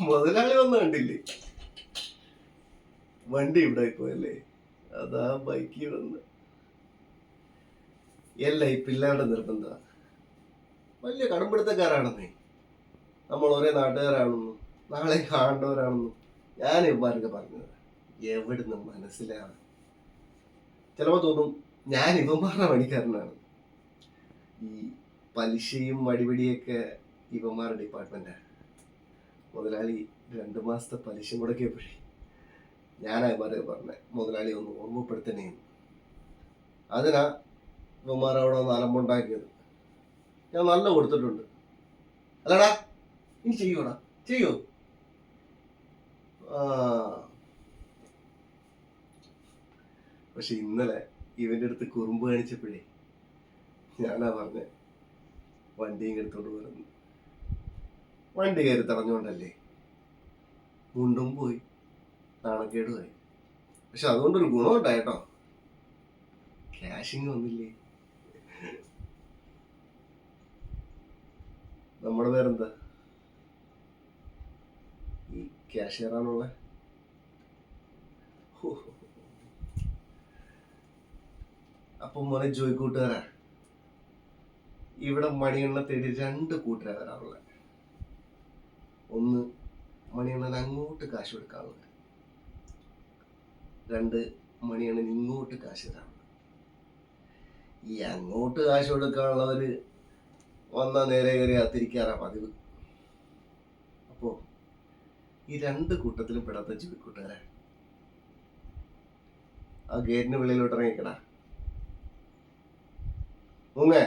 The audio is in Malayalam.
മുതലാളി വന്ന കണ്ടില്ലേ? വണ്ടി ഇവിടെ പോയല്ലേ, അതാ ബൈക്കിൽ വന്ന്. അല്ല ഈ പിള്ളേരുടെ നിർബന്ധ. വലിയ കടമ്പിടുത്തക്കാരാണെന്നേ. നമ്മൾ ഒരേ നാട്ടുകാരാണെന്നും നാളെ കാണേണ്ടവരാണെന്നും ഞാൻ ഇവന്മാർക്ക് പറഞ്ഞത്. എവിടുന്ന് മനസ്സിലാണ്? ചിലപ്പോൾ തോന്നും ഞാൻ ഇവന്മാരുടെ പണിക്കാരനാണ്. ഈ പലിശയും അടിപിടിയൊക്കെ ഇവന്മാരുടെ ഡിപ്പാർട്ട്മെന്റാണ്. മുതലാളി 2 മാസത്തെ പലിശ മുടക്കിയപ്പോഴേ ഞാനവന്മാരെ പറഞ്ഞേ, മുതലാളി ഒന്ന് ഓർമ്മപ്പെടുത്തണേ. അതിനാ ഇവന്മാർ അവിടെ ഒന്ന് അലമ്പുണ്ടാക്കിയത്. ഞാൻ നല്ല കൊടുത്തിട്ടുണ്ട്. അല്ലടാ, ഇനി ചെയ്യൂടാ, ചെയ്യോ? പക്ഷെ ഇന്നലെ ഇവന്റെ അടുത്ത് കുറുമ്പ് കാണിച്ചപ്പോഴേ ഞാനാ പറഞ്ഞ വണ്ടിയും എടുത്തോണ്ട് വരുന്നു. വണ്ടി കയറി തടഞ്ഞുകൊണ്ടല്ലേ, മുണ്ടും പോയി, നാണക്കേടുമായി. പക്ഷെ അതുകൊണ്ടൊരു ഗുണമുണ്ടായിട്ടോ, ക്യാഷിങ് വന്നില്ലേ. നമ്മുടെ പേരെന്താ? ഈ ക്യാഷിയറാണുള്ള. അപ്പൊ മോനെ ജോയിക്കൂട്ടുകാരാ, ഇവിടെ മണിയണ്ണ തേടി 2 കൂട്ടരാ വരാറുള്ളത്. ഒന്ന് മണിയണ്ണൻ അങ്ങോട്ട് കാശ് കൊടുക്കാനുള്ളത്, 2 മണിയണ്ണൻ ഇങ്ങോട്ട് കാശ് തരാനുള്ളത്. ഈ അങ്ങോട്ട് കാശ് കൊടുക്കാനുള്ളവര് വന്നാ നേരെ കയറി അത്തിരിക്കാറാ പതിവ്. അപ്പോ ഈ 2 കൂട്ടത്തിലും പെടാത്ത ജോയിക്കൂട്ടുകാരാ, ആ ഗേറ്റിന് വെളിയിലോട്ട് ഇറങ്ങിക്കടാ. മൂങ്ങേ